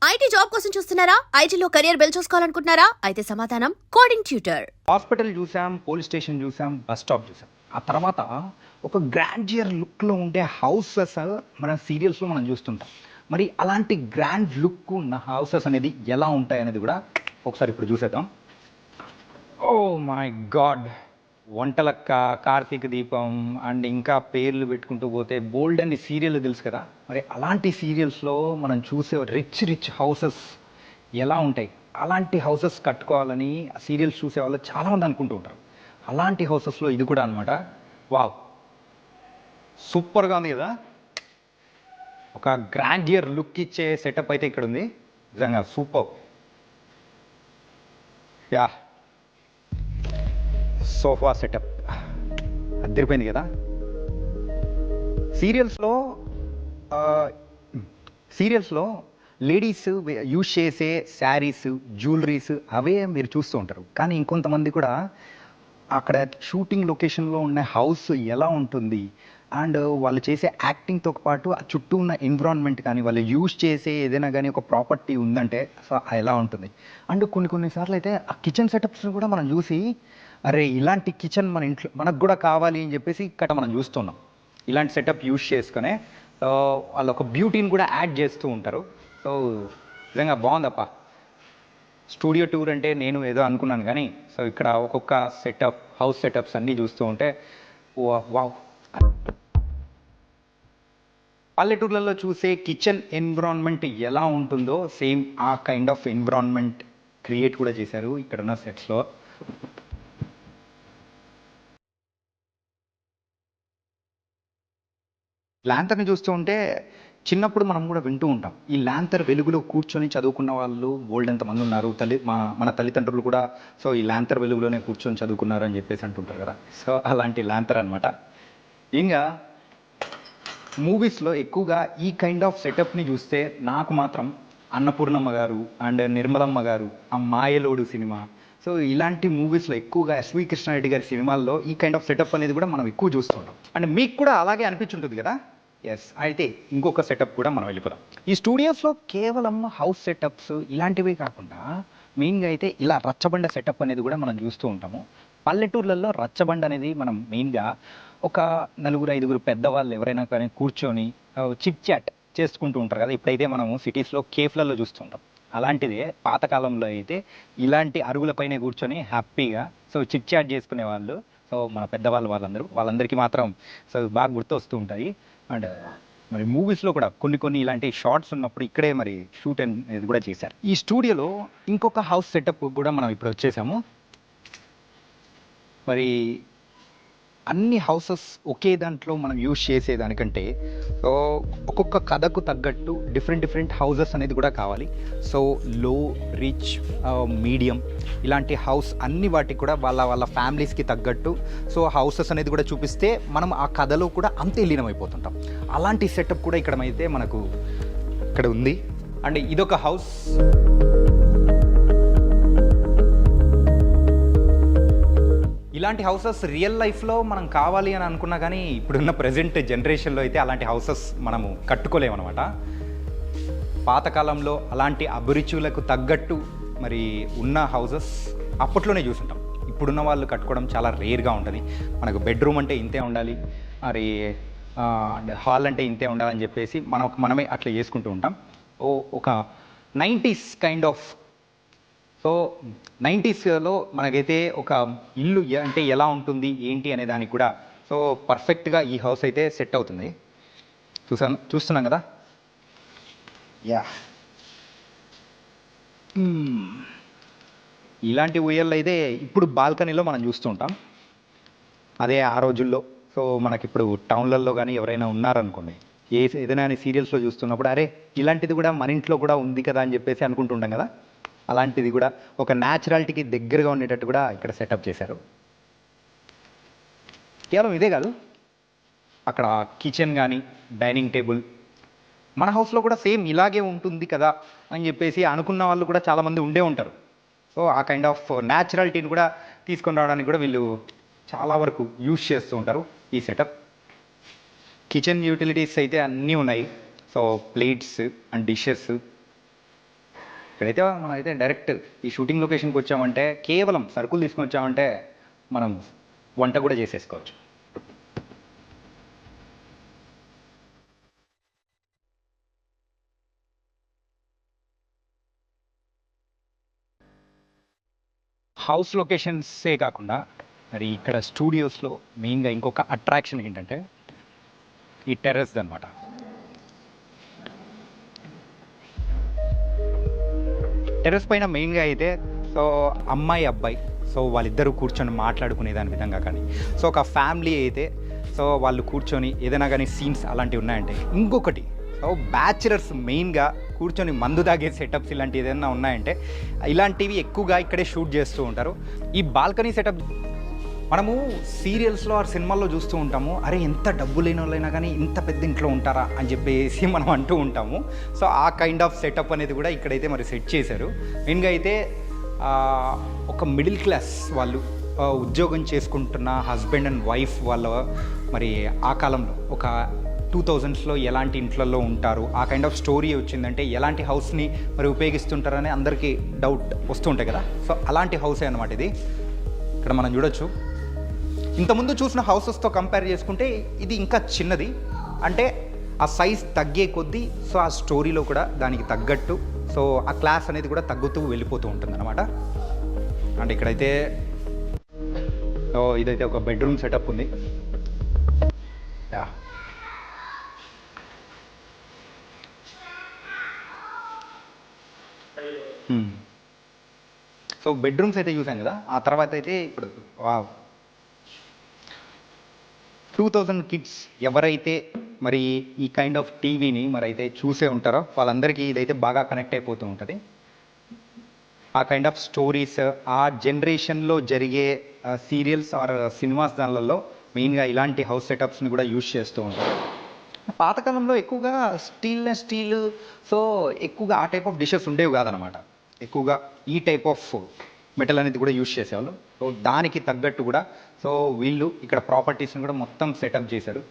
IT job కోసం చూస్తున్నారా? ఐటీలో కెరియర్ బిల్డ్ చూసుకోవాలనుకుంటున్నారా? అయితే సమాధానం కోడింగ్ ట్యూటర్. హాస్పిటల్ చూసాం, పోలీస్ స్టేషన్ చూసాం, బస్ స్టాప్ చూసాం. ఆ తర్వాత ఒక గ్రాండియర్ లుక్లో ఉండే హౌసెస్ మన సీరియల్స్లో మనం చూస్తుంటాం. మరి అలాంటి గ్రాండ్ లుక్ ఉన్న హౌసెస్ అనేది ఎలా ఉంటాయి అనేది కూడా ఒకసారి ఇప్పుడు చూసేద్దాం. Oh my God, Vantalakka, Karthika దీపం అండ్ ఇంకా పేర్లు పెట్టుకుంటూ పోతే బోల్డ్ అని సీరియల్ తెలుసు కదా. మరి అలాంటి సీరియల్స్లో మనం చూసే రిచ్ హౌసెస్ ఎలా ఉంటాయి, అలాంటి హౌసెస్ కట్టుకోవాలని సీరియల్స్ చూసే వాళ్ళు చాలామంది అనుకుంటూ ఉంటారు. అలాంటి హౌసెస్లో ఇది కూడా అనమాట. వావ్, సూపర్గా ఉంది కదా. ఒక గ్రాండియర్ లుక్ ఇచ్చే సెటప్ అయితే ఇక్కడ ఉంది. నిజంగా సూపర్. యా, సోఫా సెటప్ అద్దరిపోయింది కదా. సీరియల్స్లో లేడీస్ యూజ్ చేసే శారీస్, జ్యువెలరీస్ అవే మీరు చూస్తూ ఉంటారు. కానీ ఇంకొంతమంది కూడా అక్కడ షూటింగ్ లొకేషన్లో ఉన్న హౌస్ ఎలా ఉంటుంది అండ్ వాళ్ళు చేసే యాక్టింగ్తో పాటు ఆ చుట్టూ ఉన్న ఎన్విరాన్మెంట్ కానీ వాళ్ళు యూజ్ చేసే ఏదైనా కానీ ఒక ప్రాపర్టీ ఉందంటే సో ఎలా ఉంటుంది. అండ్ కొన్నిసార్లు అయితే ఆ కిచెన్ సెటప్స్ కూడా మనం చూసి అరే ఇలాంటి కిచెన్ మన ఇంట్లో మనకు కూడా కావాలి అని చెప్పేసి ఇక్కడ మనం చూస్తున్నాం. ఇలాంటి సెటప్ యూజ్ చేసుకునే వాళ్ళు ఒక బ్యూటీని కూడా యాడ్ చేస్తూ ఉంటారు. సో నిజంగా బాగుందప్ప. స్టూడియో టూర్ అంటే నేను ఏదో అనుకున్నాను కానీ సో ఇక్కడ ఒక్కొక్క సెటప్, హౌస్ సెటప్స్ అన్నీ చూస్తూ ఉంటే వావ్. పల్లెటూర్లలో చూసే కిచెన్ ఎన్విరాన్మెంట్ ఎలా ఉంటుందో సేమ్ ఆ కైండ్ ఆఫ్ ఎన్విరాన్మెంట్ క్రియేట్ కూడా చేశారు ఇక్కడున్న సెట్స్లో. ల్యాంతర్ని చూస్తూ ఉంటే చిన్నప్పుడు మనం కూడా వింటూ ఉంటాం, ఈ ల్యాంతర్ వెలుగులో కూర్చొని చదువుకున్న వాళ్ళు బోల్డ్ మంది ఉన్నారు. మన తల్లిదండ్రులు కూడా సో ఈ ల్యాంతర్ వెలుగులోనే కూర్చొని చదువుకున్నారు అని చెప్పేసి అంటుంటారు కదా. సో అలాంటి ల్యాంతర్ అనమాట. ఇంకా మూవీస్లో ఎక్కువగా ఈ కైండ్ ఆఫ్ సెటప్ని చూస్తే నాకు మాత్రం అన్నపూర్ణమ్మ గారు అండ్ నిర్మలమ్మ గారు, ఆ మాయలోడు సినిమా, సో ఇలాంటి మూవీస్లో ఎక్కువగా ఎస్వి కృష్ణారెడ్డి గారి సినిమాల్లో ఈ కైండ్ ఆఫ్ సెటప్ అనేది కూడా మనం ఎక్కువ చూస్తుంటాం. అండ్ మీకు కూడా అలాగే అనిపించుంటుంది కదా. ఎస్, అయితే ఇంకొక సెటప్ కూడా మనం వెళ్ళిపోదాం. ఈ స్టూడియోస్లో కేవలం హౌస్ సెటప్స్ ఇలాంటివే కాకుండా మెయిన్గా అయితే ఇలా రచ్చబండ సెటప్ అనేది కూడా మనం చూస్తూ ఉంటాము. పల్లెటూర్లలో రచ్చబండ అనేది మనం మెయిన్గా ఒక 4-5 పెద్దవాళ్ళు ఎవరైనా కానీ కూర్చొని చిట్ చాట్ చేసుకుంటూ ఉంటారు కదా. ఇప్పుడైతే మనము సిటీస్లో కేఫ్లలో చూస్తుంటాం. అలాంటిదే పాతకాలంలో అయితే ఇలాంటి అరుగులపైనే కూర్చొని హ్యాపీగా సో చిట్ చాట్ చేసుకునే వాళ్ళు. సో మన పెద్దవాళ్ళు వాళ్ళందరికీ మాత్రం సో బాగా గుర్తు వస్తూ ఉంటాయి. అండ్ మరి మూవీస్లో కూడా కొన్ని ఇలాంటి షార్ట్స్ ఉన్నప్పుడు ఇక్కడే మరి షూట్ అనేది కూడా చేశారు. ఈ స్టూడియోలో ఇంకొక హౌస్ సెటప్ కూడా మనం ఇప్పుడు వచ్చేసాము. మరి అన్ని హౌసెస్ ఒకే దాంట్లో మనం యూజ్ చేసేదానికంటే సో ఒక్కొక్క కథకు తగ్గట్టు డిఫరెంట్ హౌసెస్ అనేది కూడా కావాలి. సో లో, రిచ్, మీడియం ఇలాంటి హౌస్ అన్ని వాటికి కూడా వాళ్ళ ఫ్యామిలీస్కి తగ్గట్టు సో హౌసెస్ అనేది కూడా చూపిస్తే మనం ఆ కథలో కూడా అంతే లీనమైపోతుంటాం. అలాంటి సెటప్ కూడా అయితే మనకు ఇక్కడ ఉంది. అండ్ ఇదొక హౌస్. ఇలాంటి హౌసెస్ రియల్ లైఫ్లో మనం కావాలి అని అనుకున్నా కానీ ఇప్పుడున్న ప్రజెంట్ జనరేషన్లో అయితే అలాంటి హౌసెస్ మనము కట్టుకోలేమన్నమాట. పాతకాలంలో అలాంటి అభిరుచులకు తగ్గట్టు మరి ఉన్న హౌసెస్ అప్పట్లోనే చూసుంటాం. ఇప్పుడున్న వాళ్ళు కట్టుకోవడం చాలా రేర్గా ఉంటుంది. మనకు బెడ్రూమ్ అంటే ఇంతే ఉండాలి, మరి హాల్ అంటే ఇంతే ఉండాలని చెప్పేసి మనమే అట్లా చేసుకుంటూ ఉంటాం. ఒక 90s కైండ్ ఆఫ్. సో 90స్లో మనకైతే ఒక ఇల్లు అంటే ఎలా ఉంటుంది ఏంటి అనే దానికి కూడా సో పర్ఫెక్ట్గా ఈ హౌస్ అయితే సెట్ అవుతుంది. చూస్తున్నాం కదా. యా, ఇలాంటి ఉయ్యల్లో అయితే ఇప్పుడు బాల్కనీలో మనం చూస్తూ ఉంటాం. అదే ఆ రోజుల్లో సో మనకిప్పుడు టౌన్లలో కానీ ఎవరైనా ఉన్నారనుకోండి, ఏదైనా సీరియల్స్లో చూస్తున్నప్పుడు అరే ఇలాంటిది కూడా మన ఇంట్లో కూడా ఉంది కదా అని చెప్పేసి అనుకుంటుంటాం కదా. అలాంటిది కూడా ఒక న్యాచురాలిటీకి దగ్గరగా ఉండేటట్టు కూడా ఇక్కడ సెటప్ చేశారు. కేవలం ఇదే కాదు, అక్కడ కిచెన్ కానీ డైనింగ్ టేబుల్ మన హౌస్లో కూడా సేమ్ ఇలాగే ఉంటుంది కదా అని చెప్పేసి అనుకున్న వాళ్ళు కూడా చాలామంది ఉండే ఉంటారు. సో ఆ కైండ్ ఆఫ్ న్యాచురాలిటీని కూడా తీసుకొని రావడానికి కూడా వీళ్ళు చాలా వరకు యూజ్ చేస్తూ ఉంటారు ఈ సెటప్. కిచెన్ యూటిలిటీస్ అయితే అన్నీ ఉన్నాయి. సో ప్లేట్స్ అండ్ డిషెస్ ఇక్కడైతే మనం అయితే డైరెక్ట్ ఈ షూటింగ్ లొకేషన్కి వచ్చామంటే కేవలం సరుకులు తీసుకొని వచ్చామంటే మనం వంట కూడా చేసేసుకోవచ్చు. హౌస్ లొకేషన్సే కాకుండా మరి ఇక్కడ స్టూడియోస్లో మెయిన్గా ఇంకొక అట్రాక్షన్ ఏంటంటే ఈ టెర్రస్ అనమాట. టెర్రస్ పైన మెయిన్గా అయితే సో అమ్మాయి అబ్బాయి సో వాళ్ళిద్దరూ కూర్చొని మాట్లాడుకునే దాని విధంగా కానీ సో ఒక ఫ్యామిలీ అయితే సో వాళ్ళు కూర్చొని ఏదైనా కానీ సీన్స్ అలాంటివి ఉన్నాయంటే, ఇంకొకటి సో బ్యాచులర్స్ మెయిన్గా కూర్చొని మందు తాగే సెటప్స్ ఇలాంటివి ఏదైనా ఉన్నాయంటే ఇలాంటివి ఎక్కువగా ఇక్కడే షూట్ చేస్తూ ఉంటారు. ఈ బాల్కనీ సెటప్ మనము సీరియల్స్లో ఆ సినిమాల్లో చూస్తూ ఉంటాము, అరే ఎంత డబ్బు లేని వాళ్ళైనా కానీ ఇంత పెద్ద ఇంట్లో ఉంటారా అని చెప్పేసి మనం అంటూ ఉంటాము. సో ఆ కైండ్ ఆఫ్ సెటప్ అనేది కూడా ఇక్కడైతే మరి సెట్ చేశారు. మెయిన్గా అయితే ఒక మిడిల్ క్లాస్ వాళ్ళు ఉద్యోగం చేసుకుంటున్న హస్బెండ్ అండ్ వైఫ్ వాళ్ళ మరి ఆ కాలంలో ఒక 2000స్లో ఎలాంటి ఇంట్లలో ఉంటారు, ఆ కైండ్ ఆఫ్ స్టోరీ వచ్చిందంటే ఎలాంటి హౌస్ని మరి ఉపయోగిస్తుంటారని అందరికీ డౌట్ వస్తూ ఉంటాయి కదా. సో అలాంటి హౌసే అనమాట ఇది. ఇక్కడ మనం చూడొచ్చు, ఇంతకుముందు చూసిన హౌసెస్తో కంపేర్ చేసుకుంటే ఇది ఇంకా చిన్నది, అంటే ఆ సైజ్ తగ్గే కొద్దీ సో ఆ స్టోరీలో కూడా దానికి తగ్గట్టు సో ఆ క్లాస్ అనేది కూడా తగ్గుతూ వెళ్ళిపోతూ ఉంటుంది అనమాట. అండ్ ఇక్కడైతే ఇదైతే ఒక బెడ్రూమ్ సెటప్ ఉంది. సో బెడ్రూమ్స్ అయితే చూసాం కదా. ఆ తర్వాత అయితే ఇప్పుడు 2000 కిడ్స్ ఎవరైతే మరి ఈ కైండ్ ఆఫ్ టీవీని మరి అయితే చూసే ఉంటారో వాళ్ళందరికీ ఇదైతే బాగా కనెక్ట్ అయిపోతూ ఉంటుంది. ఆ కైండ్ ఆఫ్ స్టోరీస్ ఆ జనరేషన్లో జరిగే సీరియల్స్ ఆర్ సినిమాస్ దానిలలో మెయిన్గా ఇలాంటి హౌస్ సెటప్స్ని కూడా యూజ్ చేస్తూ ఉంటారు. పాతకాలంలో ఎక్కువగా స్టీల్ సో ఎక్కువగా ఆ టైప్ ఆఫ్ డిషెస్ ఉండేవి కాదనమాట. ఎక్కువగా ఈ టైప్ ఆఫ్ మెటల్ అనేది కూడా యూజ్ చేసేవాళ్ళు. సో దానికి తగ్గట్టు కూడా సో వీళ్ళు ఇక్కడ ప్రాపర్టీస్ని కూడా మొత్తం సెటప్ చేశారు.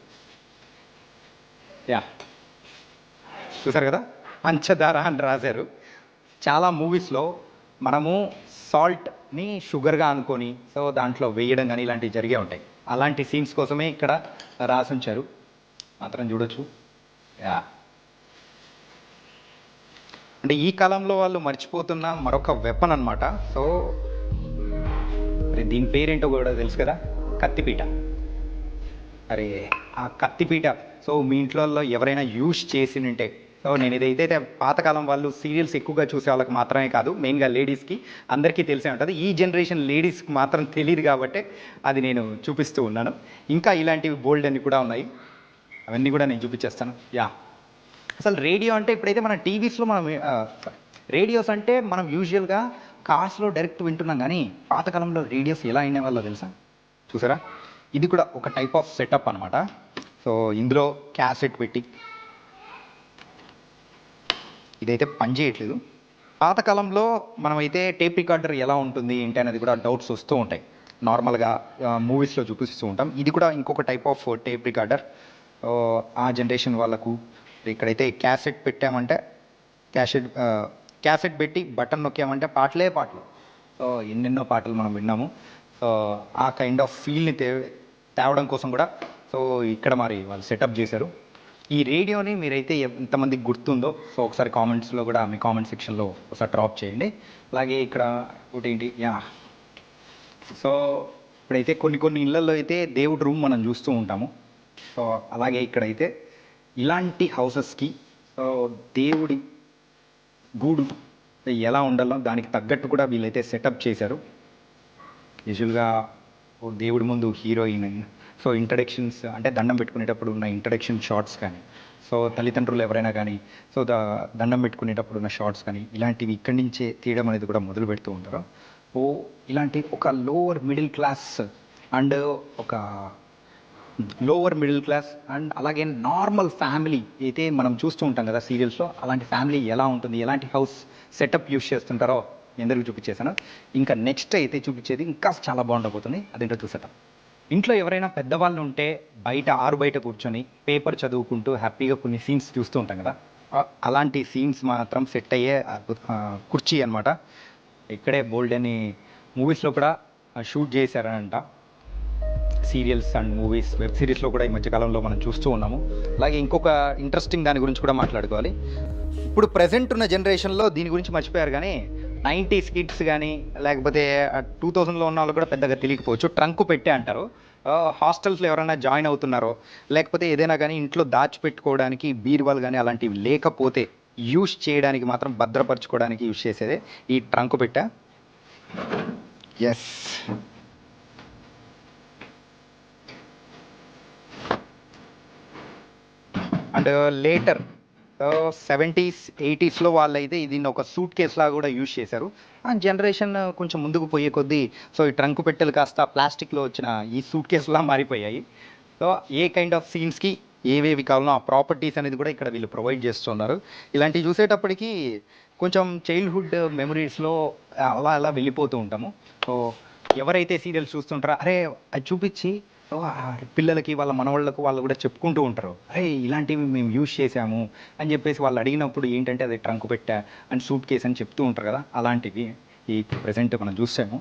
చూసారు కదా, పంచదార అని రాశారు. చాలా మూవీస్లో మనము సాల్ట్ని షుగర్గా అనుకొని సో దాంట్లో వేయడం కానీ ఇలాంటివి జరిగే ఉంటాయి. అలాంటి సీన్స్ కోసమే ఇక్కడ రాసి ఉంచారు, మాత్రం చూడొచ్చు. అంటే ఈ కాలంలో వాళ్ళు మర్చిపోతున్న మరొక వెపన్ అనమాట. సో దీని పేరేంటో కూడా తెలుసు కదా, కత్తిపీట. అరే ఆ కత్తిపీట సో మీ ఇంట్లో ఎవరైనా యూజ్ చేసి ఉంటే, సో నేను ఇదైతే పాతకాలం వాళ్ళు సీరియల్స్ ఎక్కువగా చూసే వాళ్ళకి మాత్రమే కాదు, మెయిన్గా లేడీస్కి అందరికీ తెలిసే ఉంటుంది. ఈ జనరేషన్ లేడీస్కి మాత్రం తెలియదు కాబట్టి అది నేను చూపిస్తూ ఉన్నాను. ఇంకా ఇలాంటివి బోల్డ్ అన్ని కూడా ఉన్నాయి, అవన్నీ కూడా నేను చూపించేస్తాను. అసలు రేడియో అంటే ఇప్పుడైతే మన టీవీస్లో మనం రేడియోస్ అంటే మనం యూజువల్గా కార్స్లో డైరెక్ట్ వింటున్నాం, కానీ పాతకాలంలో రేడియోస్ ఎలా అయిన వాళ్ళో తెలుసా? చూసారా, ఇది కూడా ఒక టైప్ ఆఫ్ సెటప్ అనమాట. సో ఇందులో క్యాసెట్ పెట్టి ఇదైతే పనిచేయట్లేదు. పాతకాలంలో మనమైతే టేప్ రికార్డర్ ఎలా ఉంటుంది ఏంటి అనేది కూడా డౌట్స్ వస్తూ ఉంటాయి. నార్మల్గా మూవీస్లో చూపిస్తూ ఉంటాం. ఇది కూడా ఇంకొక టైప్ ఆఫ్ టేప్ రికార్డర్. ఆ జనరేషన్ వాళ్ళకు ఇక్కడైతే క్యాసెట్ పెట్టామంటే క్యాసెట్ పెట్టి బటన్ నొక్కామంటే పాటలు. సో ఎన్నెన్నో పాటలు మనం విన్నాము. సో ఆ కైండ్ ఆఫ్ ఫీల్ని తేవడం కోసం కూడా సో ఇక్కడ మరి వాళ్ళు సెటప్ చేశారు. ఈ రేడియోని మీరైతే ఎంతమందికి గుర్తుందో సో ఒకసారి కామెంట్స్లో కూడా మీ కామెంట్ సెక్షన్లో ఒకసారి డ్రాప్ చేయండి. అలాగే ఇక్కడ ఒకటి సో ఇప్పుడైతే కొన్ని ఇళ్ళల్లో అయితే దేవుడి రూమ్ మనం చూస్తూ ఉంటాము. సో అలాగే ఇక్కడైతే ఇలాంటి హౌసెస్కి సో దేవుడి గూడు ఎలా ఉండాలో దానికి తగ్గట్టు కూడా వీళ్ళైతే సెటప్ చేశారు. యూజువల్గా దేవుడి ముందు హీరోయిన్ సో ఇంట్రడక్షన్స్ అంటే దండం పెట్టుకునేటప్పుడు ఉన్న ఇంట్రడక్షన్ షార్ట్స్ కానీ, సో తల్లిదండ్రులు ఎవరైనా కానీ సో దండం పెట్టుకునేటప్పుడు ఉన్న షార్ట్స్ కానీ ఇలాంటివి ఇక్కడి నుంచే తీయడం అనేది కూడా మొదలు పెడుతూ ఉంటారు. ఇలాంటి ఒక lower middle class and and అలాగే నార్మల్ ఫ్యామిలీ అయితే మనం చూస్తూ ఉంటాం కదా సీరియల్స్లో, అలాంటి ఫ్యామిలీ ఎలా ఉంటుంది, ఎలాంటి హౌస్ సెటప్ యూస్ చేస్తుంటారో ఎందరికీ చూపించేసాను. ఇంకా నెక్స్ట్ అయితే చూపించేది ఇంకా చాలా బాగుండబోతుంది, అదేంటో చూసేద్దాం. ఇంట్లో ఎవరైనా పెద్దవాళ్ళు ఉంటే బయట కూర్చొని పేపర్ చదువుకుంటూ హ్యాపీగా కొన్ని సీన్స్ చూస్తూ ఉంటాం కదా. అలాంటి సీన్స్ మాత్రం సెట్ అయ్యే కుర్చీ అనమాట. ఇక్కడే బోల్డ్ అని మూవీస్లో కూడా షూట్ చేశారంట. సీరియల్స్ అండ్ మూవీస్, వెబ్ సిరీస్లో కూడా ఈ మధ్యకాలంలో మనం చూస్తూ ఉన్నాము. అలాగే ఇంకొక ఇంట్రెస్టింగ్ దాని గురించి కూడా మాట్లాడుకోవాలి. ఇప్పుడు ప్రజెంట్ ఉన్న జనరేషన్లో దీని గురించి మర్చిపోయారు, కానీ 90s కిడ్స్ కానీ లేకపోతే 2000లో ఉన్న వాళ్ళు కూడా పెద్దగా తెలియకపోవచ్చు. ట్రంక్ పెట్టే అంటారు. హాస్టల్స్లో ఎవరైనా జాయిన్ అవుతున్నారో లేకపోతే ఏదైనా కానీ ఇంట్లో దాచిపెట్టుకోవడానికి బీరువాలు కానీ అలాంటివి లేకపోతే యూస్ చేయడానికి మాత్రం భద్రపరచుకోవడానికి యూస్ చేసేదే ఈ ట్రంక్ పెట్ట. ఎస్, అండ్ లేటర్ 70s 80sలో వాళ్ళైతే దీన్ని ఒక సూట్ కేస్ లాగా కూడా యూజ్ చేశారు. ఆ జనరేషన్ కొంచెం ముందుకు పోయే కొద్దీ సో ఈ ట్రంక్ పెట్టెలు కాస్త ప్లాస్టిక్లో వచ్చిన ఈ సూట్ కేసులా మారిపోయాయి. సో ఏ కైండ్ ఆఫ్ సీన్స్కి ఏవేవి కావాలో ఆ ప్రాపర్టీస్ అనేది కూడా ఇక్కడ వీళ్ళు ప్రొవైడ్ చేస్తున్నారు. ఇలాంటివి చూసేటప్పటికి కొంచెం చైల్డ్హుడ్ మెమరీస్లో అలా అలా వెళ్ళిపోతూ ఉంటాము. సో ఎవరైతే సీరియల్స్ చూస్తుంటారో అరే అది చూపించి పిల్లలకి వాళ్ళ మనవాళ్ళకు వాళ్ళు కూడా చెప్పుకుంటూ ఉంటారు, అరే ఇలాంటివి మేము యూజ్ చేసాము అని చెప్పేసి వాళ్ళు అడిగినప్పుడు ఏంటంటే అది ట్రంక్ పెట్టా అండ్ సూట్ కేస్ అని చెప్తూ ఉంటారు కదా, అలాంటివి ఈ ప్రెజెంట్ మనం చూసాము.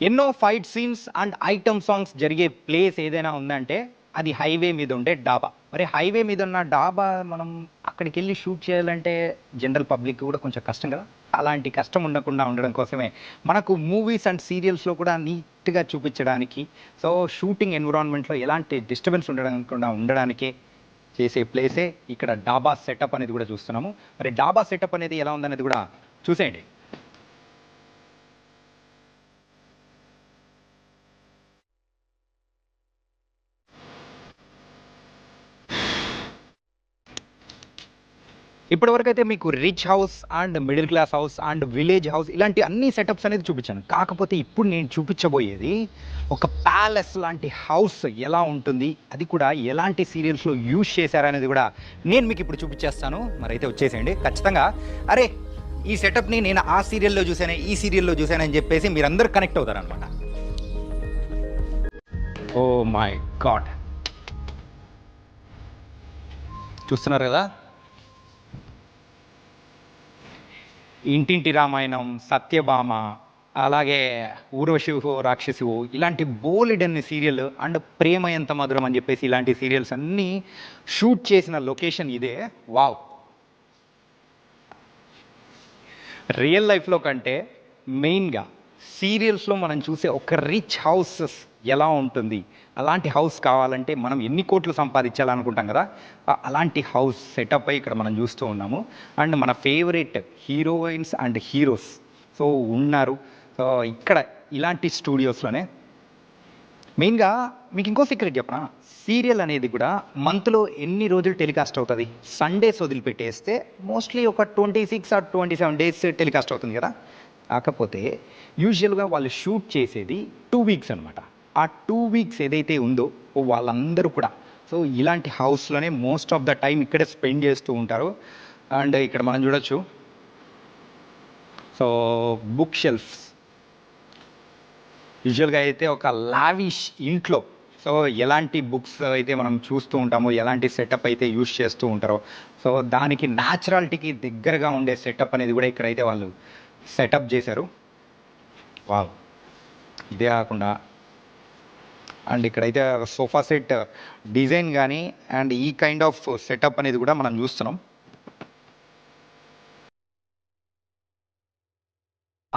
ఎన్నో fight scenes and item songs జరిగే ప్లేస్ ఏదైనా ఉందంటే అది హైవే మీద ఉండే డాబా. మరి హైవే మీద ఉన్న డాబా మనం అక్కడికి వెళ్ళి షూట్ చేయాలంటే జనరల్ పబ్లిక్ కూడా కొంచెం కష్టం కదా. అలాంటి కష్టం ఉండకుండా ఉండడం కోసమే మనకు మూవీస్ అండ్ సీరియల్స్లో కూడా నీట్గా చూపించడానికి, సో షూటింగ్ ఎన్విరాన్మెంట్లో ఎలాంటి డిస్టర్బెన్స్ ఉండడానికే చేసే ప్లేసే ఇక్కడ డాబా సెటప్ అనేది కూడా చూస్తున్నాము. మరి డాబా సెటప్ అనేది ఎలా ఉందనేది కూడా చూసేయండి. ఇప్పటివరకు అయితే మీకు rich house and middle class house and village house ఇలాంటి అన్ని సెటప్స్ అనేది చూపించాను. కాకపోతే ఇప్పుడు నేను చూపించబోయేది ఒక ప్యాలెస్ లాంటి హౌస్ ఎలా ఉంటుంది, అది కూడా ఎలాంటి సీరియల్స్లో యూజ్ చేశారనేది కూడా నేను మీకు ఇప్పుడు చూపించేస్తాను. మరి అయితే వచ్చేసేయండి ఖచ్చితంగా. అరే ఈ సెటప్ని నేను ఆ సీరియల్లో చూసానే ఈ సీరియల్లో చూసానని చెప్పేసి మీరందరూ కనెక్ట్ అవుతారనమాట. ఓ మై గాడ్, చూస్తున్నారు కదా, ఇంటింటి రామాయణం, సత్యభామ, అలాగే ఊర్వశివు రాక్షసివు ఇలాంటి బోలెడన్ని సీరియల్ అండ్ ప్రేమ ఎంత మధురం అని చెప్పేసి ఇలాంటి సీరియల్స్ అన్నీ షూట్ చేసిన లొకేషన్ ఇదే. వావ్, రియల్ లైఫ్లో కంటే మెయిన్గా సీరియల్స్లో మనం చూసే ఒక రిచ్ హౌసెస్ ఎలా ఉంటుంది, అలాంటి హౌస్ కావాలంటే మనం ఎన్ని కోట్లు సంపాదించాలనుకుంటాం కదా, అలాంటి హౌస్ సెటప్ అయి ఇక్కడ మనం చూస్తూ ఉన్నాము. అండ్ మన favourite heroines and heroes so ఉన్నారు. సో ఇక్కడ ఇలాంటి స్టూడియోస్లోనే మెయిన్గా మీకు ఇంకో సీక్రెట్ చెప్పనా, సీరియల్ అనేది కూడా మంత్లో ఎన్ని రోజులు టెలికాస్ట్ అవుతుంది, సండేస్ వదిలిపెట్టేస్తే మోస్ట్లీ ఒక 26 or 27 days టెలికాస్ట్ అవుతుంది కదా. కాకపోతే యూజువల్గా వాళ్ళు షూట్ చేసేది 2 weeks అనమాట. ఆ 2 weeks ఏదైతే ఉందో వాళ్ళందరూ కూడా సో ఇలాంటి హౌస్లోనే మోస్ట్ ఆఫ్ ద టైం ఇక్కడే స్పెండ్ చేస్తూ ఉంటారు. అండ్ ఇక్కడ మనం చూడొచ్చు, సో బుక్ షెల్ఫ్స్ యూజువల్గా అయితే ఒక లావిష్ ఇంట్లో సో ఎలాంటి బుక్స్ అయితే మనం చూస్తూ ఉంటామో, ఎలాంటి సెటప్ అయితే యూజ్ చేస్తూ ఉంటారో సో దానికి న్యాచురాలిటీకి దగ్గరగా ఉండే సెటప్ అనేది కూడా ఇక్కడైతే వాళ్ళు సెటప్ చేశారు. వావ్, ఇదే కాకుండా అండ్ ఇక్కడైతే సోఫా సెట్ డిజైన్ కానీ అండ్ ఈ కైండ్ ఆఫ్ సెటప్ అనేది కూడా మనం చూస్తున్నాం.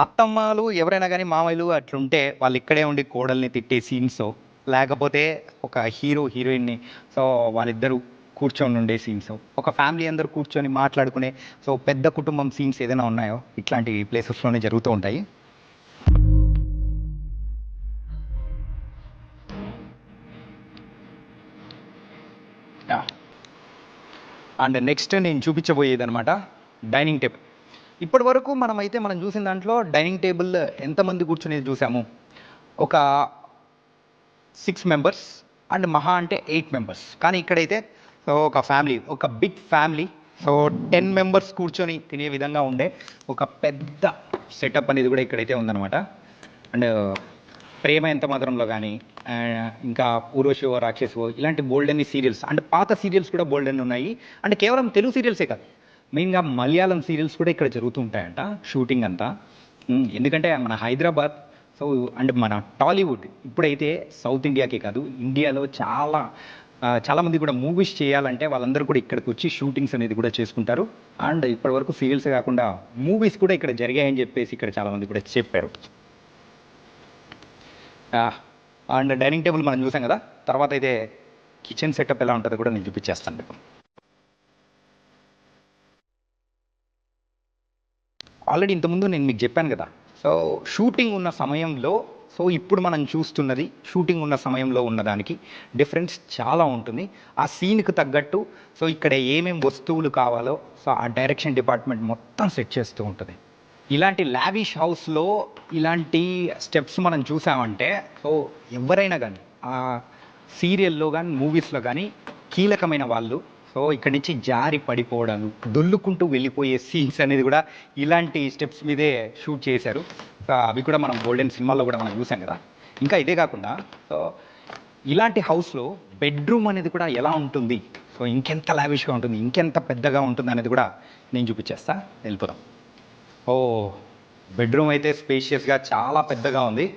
అత్తమ్మలు ఎవరైనా కానీ మామయ్యలు అట్లుంటే వాళ్ళు ఇక్కడే ఉండి కోడల్ని తిట్టే సీన్స్, లేకపోతే ఒక హీరో హీరోయిన్ని సో వాళ్ళిద్దరూ కూర్చొని ఉండే సీన్స్, ఒక ఫ్యామిలీ అందరూ కూర్చొని మాట్లాడుకునే సో పెద్ద కుటుంబం సీన్స్ ఏదైనా ఉన్నాయో ఇట్లాంటి ప్లేసెస్లోనే జరుగుతూ ఉంటాయి. అండ్ నెక్స్ట్ నేను చూపించబోయేది అనమాట డైనింగ్ టేబుల్. ఇప్పటి వరకు మనం చూసిన దాంట్లో డైనింగ్ టేబుల్ ఎంతమంది కూర్చునేది చూసాము, ఒక 6 members అండ్ మహా అంటే 8 members. కానీ ఇక్కడైతే సో ఒక ఫ్యామిలీ, ఒక బిగ్ ఫ్యామిలీ సో 10 members కూర్చొని తినే విధంగా ఉండే ఒక పెద్ద సెటప్ అనేది కూడా ఇక్కడైతే ఉందన్నమాట. అండ్ ప్రేమ ఎంత మధురంలో కానీ ఇంకా ఊర్వశివో రాక్షసివో ఇలాంటి బోల్డెన్ని సీరియల్స్ అండ్ పాత సీరియల్స్ కూడా బోల్డెన్ని ఉన్నాయి. అంటే కేవలం తెలుగు సీరియల్సే కాదు, మెయిన్గా మలయాళం సీరియల్స్ కూడా ఇక్కడ జరుగుతూ ఉంటాయంట షూటింగ్ అంతా. ఎందుకంటే మన హైదరాబాద్ సో అండ్ మన టాలీవుడ్ ఇప్పుడైతే సౌత్ ఇండియాకే కాదు ఇండియాలో చాలామంది కూడా మూవీస్ చేయాలంటే వాళ్ళందరూ కూడా ఇక్కడికి వచ్చి షూటింగ్స్ అనేది కూడా చేసుకుంటారు. అండ్ ఇప్పటివరకు సీరియల్స్ కాకుండా మూవీస్ కూడా ఇక్కడ జరిగాయని చెప్పేసి ఇక్కడ చాలామంది కూడా చెప్పారు. అండ్ డైనింగ్ టేబుల్ మనం చూసాం కదా, తర్వాత అయితే కిచెన్ సెటప్ ఎలా ఉంటుందో కూడా నేను చూపించేస్తాను మీకు. ఆల్రెడీ ఇంతకుముందు నేను మీకు చెప్పాను కదా, సో షూటింగ్ ఉన్న సమయంలో సో ఇప్పుడు మనం చూస్తున్నది షూటింగ్ ఉన్న సమయంలో ఉన్నదానికి డిఫరెన్స్ చాలా ఉంటుంది. ఆ సీన్కి తగ్గట్టు సో ఇక్కడ ఏమేమి వస్తువులు కావాలో సో ఆ డైరెక్షన్ డిపార్ట్మెంట్ మొత్తం సెట్ చేస్తూ ఉంటుంది. ఇలాంటి లావిష్ హౌస్లో ఇలాంటి స్టెప్స్ మనం చూసామంటే సో ఎవరైనా కానీ ఆ సీరియల్లో కానీ మూవీస్లో కానీ కీలకమైన వాళ్ళు సో ఇక్కడి నుంచి జారి పడిపోవడం దొల్లుకుంటూ వెళ్ళిపోయే సీన్స్ అనేది కూడా ఇలాంటి స్టెప్స్ మీదే షూట్ చేశారు. సో అవి కూడా మనం గోల్డెన్ సినిమాల్లో కూడా మనం చూసాం కదా. ఇంకా ఇదే కాకుండా సో ఇలాంటి హౌస్లో బెడ్రూమ్ అనేది కూడా ఎలా ఉంటుంది, సో ఇంకెంత లావిష్గా ఉంటుంది, ఇంకెంత పెద్దగా ఉంటుంది అనేది కూడా నేను చూపించేస్తా. వెళ్ళిపోదాం. ఓ బెడ్రూమ్ అయితే స్పేషియస్గా చాలా పెద్దగా ఉంది.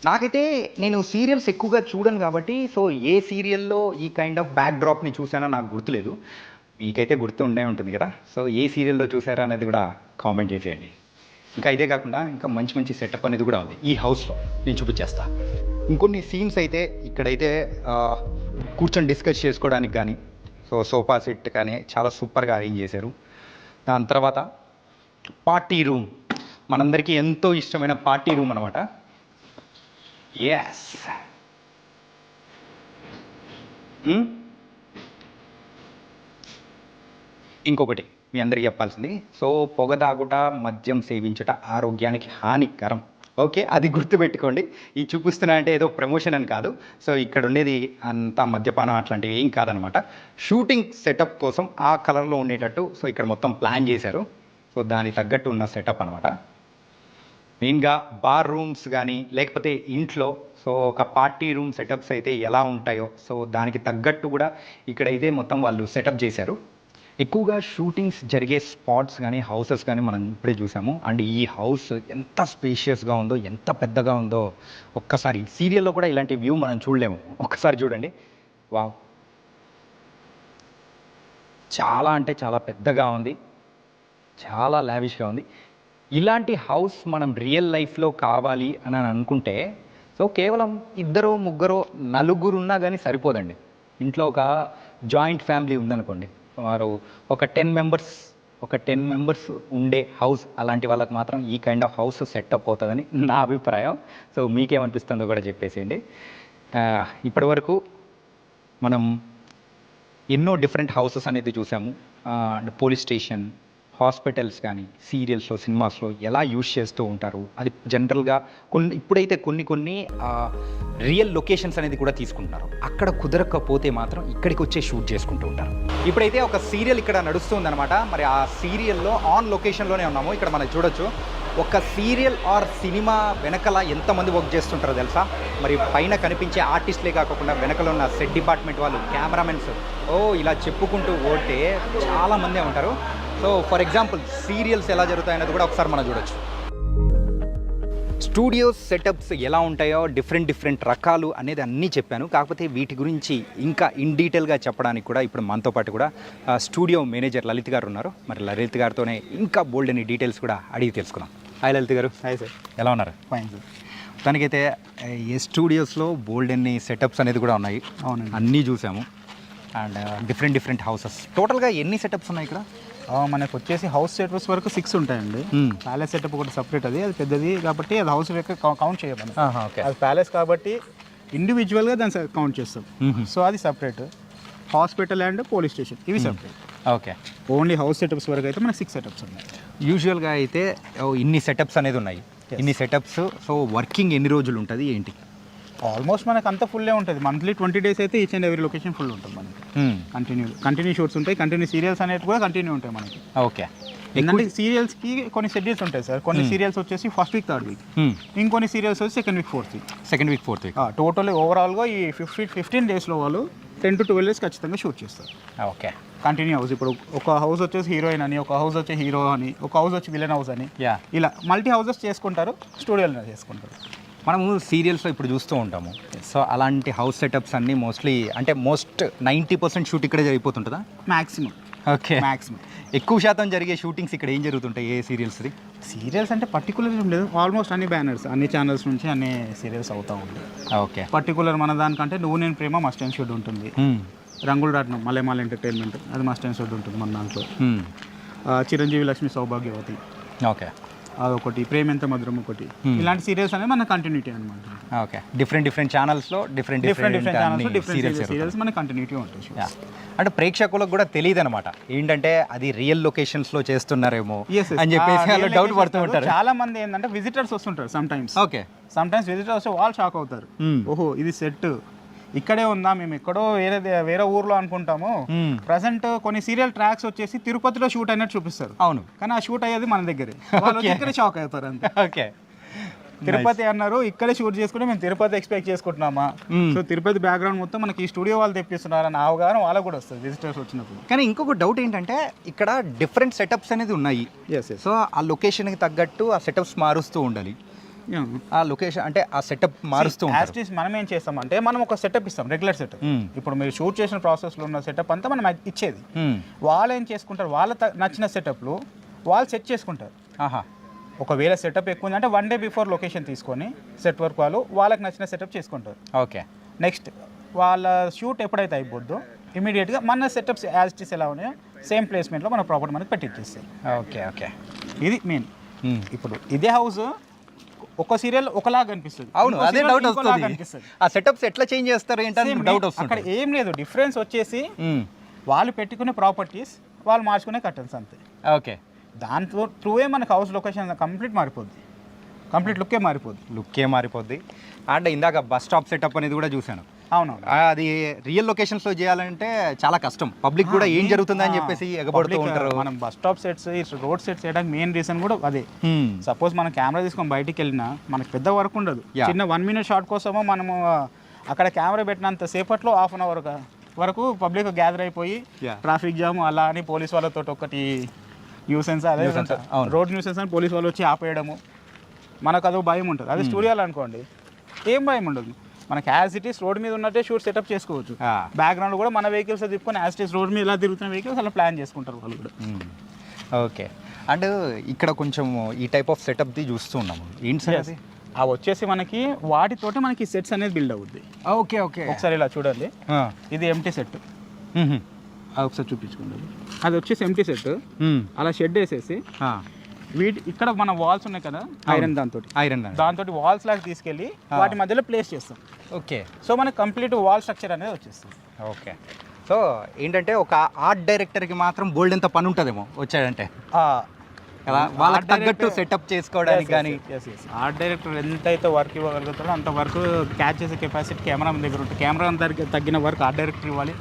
నాకైతే నేను సీరియల్స్ ఎక్కువగా చూడను కాబట్టి సో ఏ సీరియల్లో ఈ కైండ్ ఆఫ్ బ్యాక్ డ్రాప్ని చూసానో నాకు గుర్తులేదు. మీకైతే గుర్తు ఉండే ఉంటుంది కదా, సో ఏ సీరియల్లో చూసారా అనేది కూడా కామెంట్ చేసేయండి. ఇంకా ఇదే కాకుండా ఇంకా మంచి మంచి సెటప్ అనేది కూడా ఉంది ఈ హౌస్లో, నేను చూపించేస్తా. ఇంకొన్ని సీన్స్ అయితే ఇక్కడైతే కూర్చొని డిస్కస్ చేసుకోవడానికి కానీ సో సోఫా సెట్ కానీ చాలా సూపర్గా అరేంజ్ చేశారు. దాని తర్వాత పార్టీ రూమ్, మనందరికీ ఎంతో ఇష్టమైన పార్టీ రూమ్ అనమాట. ఎస్, ఇంకొకటి మీ అందరికీ చెప్పాల్సింది, సో పొగ తాగుట మద్యం సేవించుట ఆరోగ్యానికి హానికరం. ఓకే, అది గుర్తుపెట్టుకోండి. ఈ చూపిస్తున్నా అంటే ఏదో ప్రమోషన్ అని కాదు. సో ఇక్కడ ఉండేది అంతా మద్యపానం అట్లాంటివి ఏం కాదనమాట. షూటింగ్ సెటప్ కోసం ఆ కలర్లో ఉండేటట్టు సో ఇక్కడ మొత్తం ప్లాన్ చేశారు. సో దానికి తగ్గట్టు ఉన్న సెటప్ అనమాట. మెయిన్గా బార్ రూమ్స్ కానీ లేకపోతే ఇంట్లో సో ఒక పార్టీ రూమ్ సెటప్స్ అయితే ఎలా ఉంటాయో సో దానికి తగ్గట్టు కూడా ఇక్కడైతే మొత్తం వాళ్ళు సెటప్ చేశారు. ఎక్కువగా షూటింగ్స్ జరిగే స్పాట్స్ కానీ హౌసెస్ కానీ మనం ఇప్పుడే చూసాము. అండ్ ఈ హౌస్ ఎంత స్పేషియస్గా ఉందో, ఎంత పెద్దగా ఉందో ఒక్కసారి సీరియల్లో కూడా ఇలాంటి వ్యూ మనం చూడలేము. ఒక్కసారి చూడండి. వావ్, చాలా అంటే చాలా పెద్దగా ఉంది, చాలా లావిష్గా ఉంది. ఇలాంటి హౌస్ మనం రియల్ లైఫ్లో కావాలి అని అనుకుంటే సో కేవలం 2, 3, 4 ఉన్నా కానీ సరిపోదండి. ఇంట్లో ఒక జాయింట్ ఫ్యామిలీ ఉందనుకోండి, వారు ఒక 10 మెంబర్స్ ఉండే హౌస్, అలాంటి వాళ్ళకి మాత్రం ఈ కైండ్ ఆఫ్ హౌస్ సెటప్ అవుతుందని నా అభిప్రాయం. సో మీకేమనిపిస్తుందో కూడా చెప్పేసేయండి. ఇప్పటి వరకు మనం ఎన్నో డిఫరెంట్ హౌసెస్ అనేది చూసాము. పోలీస్ స్టేషన్, హాస్పిటల్స్ కానీ సీరియల్స్లో సినిమాస్లో ఎలా యూజ్ చేస్తూ ఉంటారు, అది జనరల్గా ఇప్పుడైతే కొన్ని రియల్ లొకేషన్స్ అనేది కూడా తీసుకుంటున్నారు. అక్కడ కుదరకపోతే మాత్రం ఇక్కడికి వచ్చే షూట్ చేసుకుంటూ ఉంటారు. ఇప్పుడైతే ఒక సీరియల్ ఇక్కడ నడుస్తుందన్నమాట. మరి ఆ సీరియల్లో ఆన్ లొకేషన్లోనే ఉన్నాము. ఇక్కడ మనం చూడొచ్చు ఒక సీరియల్ ఆర్ సినిమా వెనకల ఎంతమంది వర్క్ చేస్తుంటారో తెలుసా? మరి పైన కనిపించే ఆర్టిస్ట్లే కాకుండా వెనకలో ఉన్న సెట్ డిపార్ట్మెంట్ వాళ్ళు, కెమెరామెన్స్, ఇలా చెప్పుకుంటూ పోతే చాలామందే ఉంటారు. సో ఫర్ ఎగ్జాంపుల్ సీరియల్స్ ఎలా జరుగుతాయనేది కూడా ఒకసారి మనం చూడొచ్చు. స్టూడియోస్ సెటప్స్ ఎలా ఉంటాయో డిఫరెంట్ రకాలు అనేది అన్నీ చెప్పాను. కాకపోతే వీటి గురించి ఇంకా ఇన్ డీటెయిల్గా చెప్పడానికి కూడా ఇప్పుడు మనతో పాటు కూడా స్టూడియో మేనేజర్ లలిత్ గారు ఉన్నారు. మరి లలిత్ గారితోనే ఇంకా బోల్డ్ అని డీటెయిల్స్ కూడా అడిగి తెలుసుకుందాం. హాయ్ లలిత్ గారు. హాయ్ సార్, ఎలా ఉన్నారు? Fine sir. దానికైతే ఏ స్టూడియోస్లో బోల్డ్ అన్ని సెటప్స్ అనేది కూడా ఉన్నాయి. అవునండి, అన్నీ చూసాము. And different houses. టోటల్గా ఎన్ని సెటప్స్ ఉన్నాయి ఇక్కడ? మనకు వచ్చేసి హౌస్ సెటప్స్ వరకు 6 ఉంటాయండి. ప్యాలెస్ సెటప్ ఒకటి సపరేట్, అది పెద్దది కాబట్టి అది హౌస్ కౌంట్ చేయమని. అది ప్యాలెస్ కాబట్టి ఇండివిజువల్గా దాన్ని కౌంట్ చేస్తాం. సో అది separate. Hospital and police station ఇవి separate. Okay, only house setups వరకు అయితే మనకి 6 సెటప్స్ ఉన్నాయి. యూజువల్గా అయితే ఇన్ని సెటప్స్ అనేది ఉన్నాయి. ఇన్ని సెటప్స్ సో వర్కింగ్ ఎన్ని రోజులు ఉంటుంది ఏంటి? ఆల్మోస్ట్ మనకు అంత ఫుల్లే ఉంటుంది. మంత్లీ 20 days అయితే each and every location full ఉంటుంది మనకి. కంటిన్యూ షూట్స్ ఉంటాయి, కంటిన్యూ సీరియల్స్ అనేవి కూడా కంటిన్యూ ఉంటాయి మనకి. ఓకే, ఏంటంటే సీరియల్స్కి కొన్ని షెడ్యూల్స్ ఉంటాయి సార్. కొన్ని సీరియల్స్ వచ్చేసి ఫస్ట్ వీక్, థర్డ్ వీక్, ఇంకొన్ని సీరియల్స్ వచ్చి second week, fourth week. Fourth week. Total ఓవరాల్గా ఈ 15 డేస్లో వాళ్ళు 10 to 12 days ఖచ్చితంగా షూట్ చేస్తారు. Okay, continue house. ఇప్పుడు ఒక హౌస్ వచ్చేసి హీరోయిన్ అని, ఒక హౌస్ వచ్చి హీరో అని, ఒక హౌస్ వచ్చి విలన్ హౌస్ అని, ఇలా మల్టీ హౌసెస్ చేసుకుంటారు, స్టూడియోలో చేసుకుంటారు. మనము సీరియల్స్లో ఇప్పుడు చూస్తూ ఉంటాము. సో అలాంటి హౌస్ సెటప్స్ అన్నీ మోస్ట్ 90% షూట్ ఇక్కడే జరిగిపోతుంటుందా? మ్యాక్సిమం. ఓకే, మ్యాక్సిమం ఎక్కువ శాతం జరిగే షూటింగ్స్ ఇక్కడ ఏం జరుగుతుంటాయి? ఏ సీరియల్స్ది? సీరియల్స్ అంటే పర్టికులర్ ఏం లేదు, ఆల్మోస్ట్ అన్ని బ్యానర్స్, అన్ని ఛానల్స్ నుంచి అన్ని సీరియల్స్ అవుతూ ఉంటాయి. ఓకే, పర్టికులర్ మన దానికంటే నువ్వు నేను ప్రేమ మస్ట్ అండ్ షూట్ ఉంటుంది. రంగుల రాట్నం మలయమాల ఎంటర్టైన్మెంట్ అది మస్ట్ అండ్ షూట్ ఉంటుంది మన దాంట్లో. చిరంజీవి లక్ష్మి సౌభాగ్యవతి, ఓకే, అదొకటి, ప్రేమ ఎంత మధురం ఒకటి. ఇలాంటి సీరియల్స్ అనేది మన కంటిన్యూటీ అనమాట. ఓకే, డిఫరెంట్ ఛానల్స్లో డిఫరెంట్ ఛానల్స్ డిఫరెంట్ సీరియల్స్ మన కంటిన్యూటీ ఉంటాయి. అంటే ప్రేక్షకులకు కూడా తెలియదు అనమాట, ఏంటంటే అది రియల్ లొకేషన్స్లో చేస్తున్నారేమో అని చెప్పేసి వాళ్ళు డౌట్ పడుతూ ఉంటారు. చాలా మంది ఏంటంటే విజిటర్స్ వస్తుంటారు సమ్టైమ్స్. ఓకే, సమ్టైమ్స్ విజిటర్స్ వస్తే వాళ్ళు షాక్ అవుతారు. ఓహో ఇది సెట్ ఇక్కడే ఉందా, మేము ఎక్కడో వేరే ఊర్లో అనుకుంటాము. ప్రజెంట్ కొన్ని సీరియల్ ట్రాక్స్ వచ్చేసి తిరుపతిలో షూట్ అయినట్టు చూపిస్తారు. అవును, కానీ ఆ షూట్ అయ్యేది మన దగ్గరే. వాళ్ళు ఇక్కడే షాక్ అవుతారు అంతే. ఓకే, తిరుపతి అన్నారు, ఇక్కడే షూట్ చేసుకుంటే మేము తిరుపతి ఎక్స్పెక్ట్ చేసుకుంటున్నామా. సో తిరుపతి బ్యాక్గ్రౌండ్ మొత్తం మనకి ఈ స్టూడియో వాళ్ళు తెప్పిస్తున్నారని అవగాహన వాళ్ళకు కూడా వస్తుంది విజిటర్స్ వచ్చినప్పుడు. కానీ ఇంకొక డౌట్ ఏంటంటే ఇక్కడ డిఫరెంట్ సెటప్స్ అనేది ఉన్నాయి. సో ఆ లొకేషన్కి తగ్గట్టు ఆ సెటప్స్ మారుస్తూ ఉండాలి. ఆ లొకేషన్ అంటే ఆ సెటప్ మారుస్తూ ఉంటారు. మనం ఏం చేస్తామంటే మనం ఒక సెటప్ ఇస్తాం, రెగ్యులర్ సెటప్. ఇప్పుడు మీరు షూట్ చేసిన ప్రాసెస్లో ఉన్న సెటప్ అంతా మనం ఇచ్చేది. వాళ్ళు ఏం చేసుకుంటారు, వాళ్ళ నచ్చిన సెటప్లు వాళ్ళు సెట్ చేసుకుంటారు. ఒకవేళ సెటప్ ఎక్కువ ఉందంటే 1 day బిఫోర్ లొకేషన్ తీసుకొని సెట్ వర్క్ వాళ్ళకి నచ్చిన సెటప్ చేసుకుంటారు. ఓకే, నెక్స్ట్ వాళ్ళ షూట్ ఎప్పుడైతే అయిపోద్దో ఇమీడియట్గా మన సెటప్స్ యాజ్ ఇట్ ఈస్ ఎలా ఉన్నాయో సేమ్ ప్లేస్మెంట్లో మన ప్రాపర్టీ మనకి పెట్టిచ్చేస్తాయి. ఓకే, ఓకే, ఇది మెయిన్. ఇప్పుడు ఇదే హౌస్ ఒక సీరియల్ ఒకలాగా అనిపిస్తుంది. అవును, అదే డౌట్ వస్తుంది. ఆ సెటప్స్ ఎట్లా చేంజ్ చేస్తారు ఏంటని డౌట్ వస్తుంది. అక్కడ ఏం లేదు, డిఫరెన్స్ వచ్చేసి వాళ్ళు పెట్టుకునే ప్రాపర్టీస్ వాళ్ళు మార్చుకునే కర్టన్స్ అంతే. ఓకే, దాంతో త్రూవే మనకు హౌస్ లొకేషన్ కంప్లీట్ మారిపోద్ది, కంప్లీట్ లుక్కే మారిపోద్ది. అండ్ ఇందాక బస్ స్టాప్ సెటప్ అనేది కూడా చూశాను. అవును, అది రియల్ లొకేషన్స్లో చేయాలంటే చాలా కష్టం. పబ్లిక్ కూడా ఏం జరుగుతుందని చెప్పేసి ఎగబడుతూ ఉంటారు. మనం బస్ స్టాప్ సెట్స్, ఈ రోడ్ సెట్స్ చేయడానికి మెయిన్ రీజన్ కూడా అదే. సపోజ్ మనం కెమెరా తీసుకొని బయటికి వెళ్ళినా మనకు పెద్ద వర్క్ ఉండదు. చిన్న 1 minute షాట్ కోసమో మనము అక్కడ కెమెరా పెట్టినంత సేపట్లో 1/2 hour వరకు పబ్లిక్ గ్యాదర్ అయిపోయి ట్రాఫిక్ జామ్ అలా అని పోలీస్ వాళ్ళతో ఒకటి న్యూసెన్స్, అదే రోడ్ న్యూసెన్స్ అని పోలీస్ వాళ్ళు వచ్చి ఆపేయడము, మనకు అదో భయం ఉంటుంది. అదే స్టూడియోలో అనుకోండి ఏం భయం ఉండదు, మనకి యాజ్ ఇట్ ఈస్ రోడ్ మీద ఉన్నట్టే షూట్ సెటప్ చేసుకోవచ్చు. బ్యాక్గ్రౌండ్ కూడా మన వెహికల్స్ తిప్పుకొని యాజ్ ఇట్ ఈస్ రోడ్ మీద ఇలా తిరుగుతున్న వెహికల్స్ అలా ప్లాన్ చేసుకుంటారు వాళ్ళు కూడా. ఓకే, అండ్ ఇక్కడ కొంచెం ఈ టైప్ ఆఫ్ సెటప్ది చూస్తూ ఉన్నాము. ఏంటి సార్ అది? అవి వచ్చేసి మనకి వాటితోటి మనకి సెట్స్ అనేది బిల్డ్ అవుద్ది. ఓకే, ఓకే, ఒకసారి ఇలా చూడండి, ఇది ఎంటీ సెట్, అది ఒకసారి చూపించుకోండి. అది వచ్చేసి ఎంటీ సెట్, అలా షెడ్ వేసేసి ఇక్కడ మన వాల్స్ ఉన్నాయి కదా ఐరన్, దాంతో వాల్స్ లాగా తీసుకెళ్ళి వాటి మధ్యలో ప్లేస్ చేస్తాం. ఓకే, సో మనకి కంప్లీట్ వాల్ స్ట్రక్చర్ అనేది వచ్చేస్తుంది. ఓకే, సో ఏంటంటే ఒక ఆర్ట్ డైరెక్టర్కి మాత్రం బోల్డ్ ఎంత పని ఉంటుందేమో వచ్చాడంటే కదా, వాళ్ళకి తగ్గట్టు సెటప్ చేసుకోవడానికి. కానీ ఆర్ట్ డైరెక్టర్ ఎంతైతే వర్క్ ఇవ్వగలుగుతాడో అంత వర్క్ క్యాచ్ చేసే కెపాసిటీ కెమెరా దగ్గర ఉంటుంది. కెమెరా తగ్గిన వర్క్ ఆర్ట్ డైరెక్టర్ ఇవ్వాలి.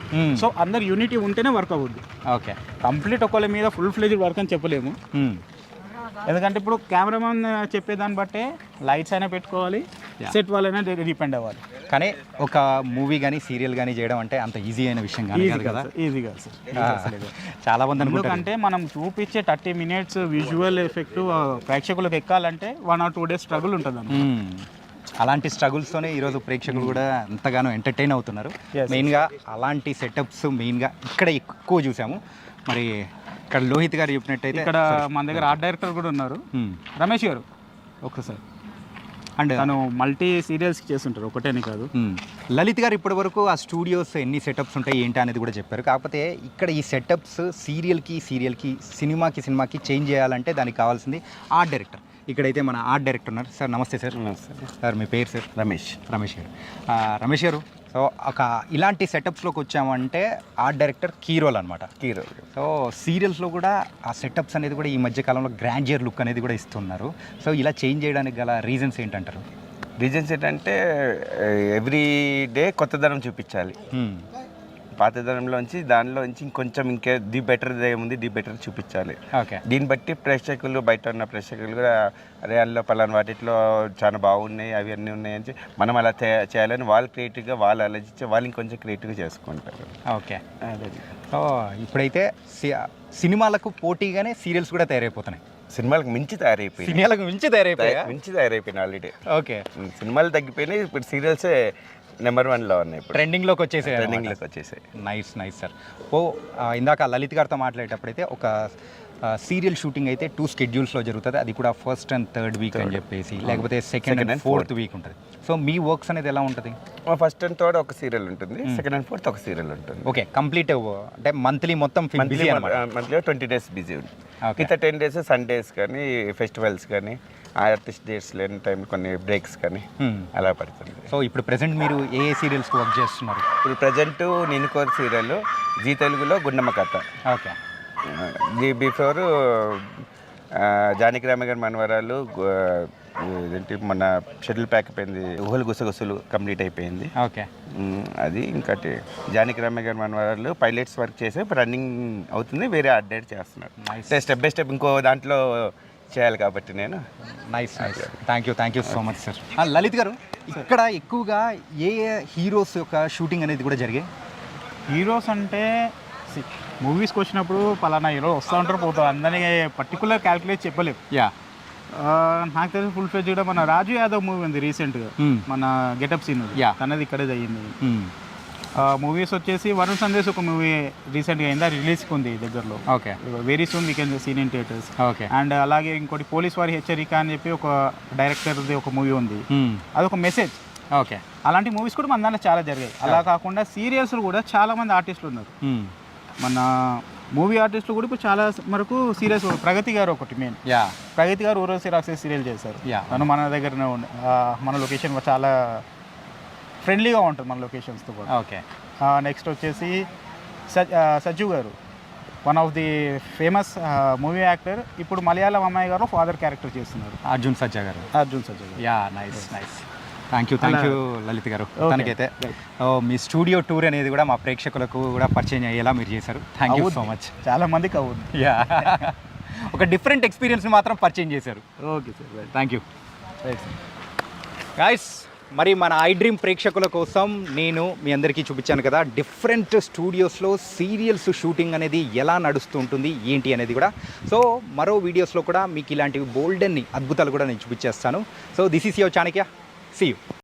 సో అందరు యూనిటీ ఉంటేనే వర్క్ అవుద్ది. ఓకే, కంప్లీట్ ఒకళ్ళ మీద ఫుల్ ఫ్లెజ్డ్ వర్క్ అని చెప్పలేము. ఎందుకంటే ఇప్పుడు కెమెరామెన్ చెప్పేదాన్ని బట్టే లైట్స్ అయినా పెట్టుకోవాలి, సెట్ వాళ్ళైనా డిపెండ్ అవ్వాలి. కానీ ఒక మూవీ కానీ సీరియల్ కానీ చేయడం అంటే అంత ఈజీ అయిన విషయం కాదు కదా. ఈజీ కాదు సార్, చాలా మంది. ఎందుకంటే మనం చూపించే 30 minutes విజువల్ ఎఫెక్ట్ ప్రేక్షకులకు ఎక్కాలంటే 1 or 2 days స్ట్రగుల్ ఉంటుంది. అలాంటి స్ట్రగుల్స్తోనే ఈరోజు ప్రేక్షకులు కూడా ఎంతగానో ఎంటర్టైన్ అవుతున్నారు. మెయిన్గా అలాంటి సెటప్స్ మెయిన్గా ఇక్కడ ఎక్కువ చూసాము. మరి ఇక్కడ లోహిత్ గారు చెప్పినట్టయితే ఇక్కడ మన దగ్గర ఆర్ట్ డైరెక్టర్ కూడా ఉన్నారు, రమేష్ గారు. ఒకసారి అండ్ తను మల్టీ సీరియల్స్కి చేస్తుంటారు, ఒకటేనే కాదు. లలిత్ గారు ఇప్పటి వరకు ఆ స్టూడియోస్ ఎన్ని సెటప్స్ ఉంటాయి ఏంటి అనేది కూడా చెప్పారు. కాకపోతే ఇక్కడ ఈ సెటప్స్ సీరియల్కి సినిమాకి చేంజ్ చేయాలంటే దానికి కావాల్సింది ఆర్ట్ డైరెక్టర్. ఇక్కడైతే మన ఆర్ట్ డైరెక్టర్ ఉన్నారు. సార్ నమస్తే సార్. సార్ మీ పేరు? సార్ రమేష్ గారు. రమేష్ గారు, సో ఒక ఇలాంటి సెటప్స్లోకి వచ్చామంటే ఆర్ట్ డైరెక్టర్ కీ రోల్ అనమాట. సో సీరియల్స్లో కూడా ఆ సెటప్స్ అనేది కూడా ఈ మధ్యకాలంలో గ్రాండియర్ లుక్ అనేది కూడా ఇస్తున్నారు. సో ఇలా చేంజ్ చేయడానికి గల రీజన్స్ ఏంటంటారు? రీజన్స్ ఏంటంటే ఎవ్రీ డే కొత్తదనం చూపించాలి. పాతదనంలోంచి దానిలోంచి ఇంకొంచెం ది బెటర్ ఏముంది ది బెటర్ చూపించాలి. ఓకే. దీన్ని బట్టి ప్రేక్షకులు, బయట ఉన్న ప్రేక్షకులు కూడా అరే అందులో పలానా వాటిలో చాలా బాగున్నాయి, అవి అన్నీ ఉన్నాయి అని మనం అలా చేయాలని వాళ్ళు క్రియేటివ్గా వాళ్ళు ఆలోచించి వాళ్ళు ఇంకొంచెం క్రియేటివ్గా చేసుకుంటారు. ఓకే. సో ఇప్పుడైతే సినిమాలకు పోటీగానే సీరియల్స్ కూడా తయారైపోతున్నాయి. సినిమాలకు మించి తయారైపోయింది. సినిమాలకు మించి తయారైపోయినాయి ఆల్రెడీ. ఓకే. సినిమాలు తగ్గిపోయినాయి, ఇప్పుడు సీరియల్సే నెంబర్ 1లో ఉన్నాయి. ఇప్పుడు ట్రెండింగ్లోకి వచ్చేసాయి. Nice sir. ఇందాక లలిత్ గారితో మాట్లాడేటప్పుడైతే ఒక సీరియల్ షూటింగ్ అయితే 2 schedules జరుగుతుంది. అది కూడా 1st and 3rd వీక్ అని చెప్పేసి, లేకపోతే 2nd and 4th వీక్ ఉంటుంది. సో మీ వర్క్స్ అనేది ఎలా ఉంటుంది? 1st and 3rd ఒక సీరియల్ ఉంటుంది, 2nd and 4th ఒక సీరియల్ ఉంటుంది. ఓకే. కంప్లీట్ అంటే మంత్లీ మొత్తం మంత్లీ 20 days బిజీ ఉంటుంది. మిగతా 10 days సండేస్ కానీ, ఫెస్టివల్స్ కానీ, ఆర్టిస్ట్ డేట్స్ లేని టైం కొన్ని బ్రేక్స్ కానీ అలా పడుతుంది. సో ఇప్పుడు ప్రెసెంట్ మీరు ఏ సీరియల్స్కి వర్క్ చేస్తున్నారు? ఇప్పుడు ప్రజెంట్ నేను కోర్ సీరియల్ జీ తెలుగులో గుండమ్మ కథ. ఓకే. బిఫోర్ జానకి రామ గారి మనవరాలు ఇదేంటి మన షెడ్యూల్ ప్యాక్ అయిపోయింది, ఊహలు గుసగుసలు కంప్లీట్ అయిపోయింది. ఓకే. అది ఇంకటి జానకి రామ గారి మనవరాలు పైలట్స్ వర్క్ చేసి రన్నింగ్ అవుతుంది, వేరే అప్డేట్ చేస్తున్నారు. స్టెప్ బై స్టెప్ ఇంకో దాంట్లో చేయాలి కాబట్టి నేను. Nice. Thank you so much sir. Lalit గారు, ఇక్కడ ఎక్కువగా ఏ హీరోస్ యొక్క షూటింగ్ అనేది కూడా జరిగాయి? హీరోస్ అంటే మూవీస్కి వచ్చినప్పుడు పలానా హీరో వస్తూ ఉంటారు, పోతారు, అందరినీ పర్టికులర్ క్యాల్కులేట్ చెప్పలేము. నాకు తెలిసి ఫుల్ ఫ్లెడ్జ్ కూడా మన రాజు యాదవ్ మూవీ ఉంది రీసెంట్గా, మన గెటప్ సీన్ తనది ఇక్కడే అయ్యింది. మూవీస్ వచ్చేసి వరుణ్ సందేశ్ ఒక మూవీ రీసెంట్గా అయిందా, రిలీజ్కి ఉంది దగ్గరలో. Okay. Very soon we can scene in theatres. Okay. And అలాగే ఇంకోటి పోలీస్ వారి హెచ్చరిక అని చెప్పి ఒక డైరెక్టర్ది ఒక మూవీ ఉంది, అదొక మెసేజ్. ఓకే. అలాంటి మూవీస్ కూడా మన దాంట్లో చాలా జరిగాయి. అలా కాకుండా సీరియల్స్లు కూడా చాలామంది ఆర్టిస్టులు ఉన్నారు. మన మూవీ ఆర్టిస్టులు కూడా ఇప్పుడు చాలా వరకు సీరియల్స్. ప్రగతి గారు ఒకటి మెయిన్. ప్రగతి గారు ఊరోసి రాసే సీరియల్ చేశారు. తను మన దగ్గరనే ఉండి మన లొకేషన్ చాలా ఫ్రెండ్లీగా ఉంటుంది మన లొకేషన్స్తో కూడా. ఓకే. నెక్స్ట్ వచ్చేసి సజ్జు గారు, one of the famous movie actor. ఇప్పుడు మలయాళం అమ్మాయి గారు ఫాదర్ క్యారెక్టర్ చేస్తున్నారు, అర్జున్ సజ్జా గారు. నైస్. థ్యాంక్ యూ లలిత్ గారు. తనకైతే మీ స్టూడియో టూర్ అనేది కూడా మా ప్రేక్షకులకు కూడా పరిచయం అయ్యేలా మీరు చేశారు. Thank you so much. చాలా మందికి అవుతుంది. ఒక డిఫరెంట్ ఎక్స్పీరియన్స్ని మాత్రం పరిచయం చేశారు. Okay sir, thank you guys. మరి మన ఐ డ్రీమ్ ప్రేక్షకుల కోసం నేను మీ అందరికీ చూపించాను కదా, డిఫరెంట్ స్టూడియోస్లో సీరియల్స్ షూటింగ్ అనేది ఎలా నడుస్తూ ఉంటుంది ఏంటి అనేది కూడా. సో మరో వీడియోస్లో కూడా మీకు ఇలాంటివి బోల్డెన్ని అద్భుతాలు కూడా నేను చూపించేస్తాను. So this is your Chanakya. See you.